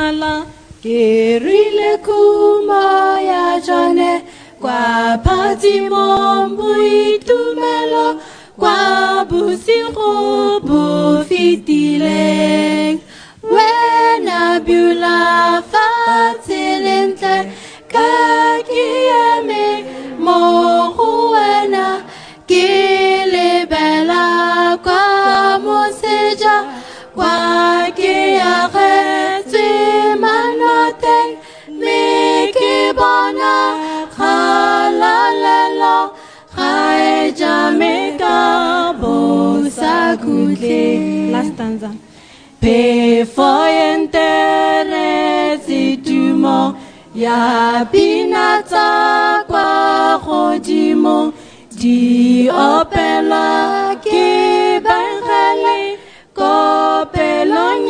bonala ke rile kumo ya jone kwa patimo buitumelo kwa busiro bufitile wena bula fatilentle kakiame mohuena kilebela kwa moseja kwa kiarete manote mikibona halalelo jamaica bosa kule. Last stanza. Pe foyentere situmo ya binata kwa hodimo di opela ki bangale ko pelong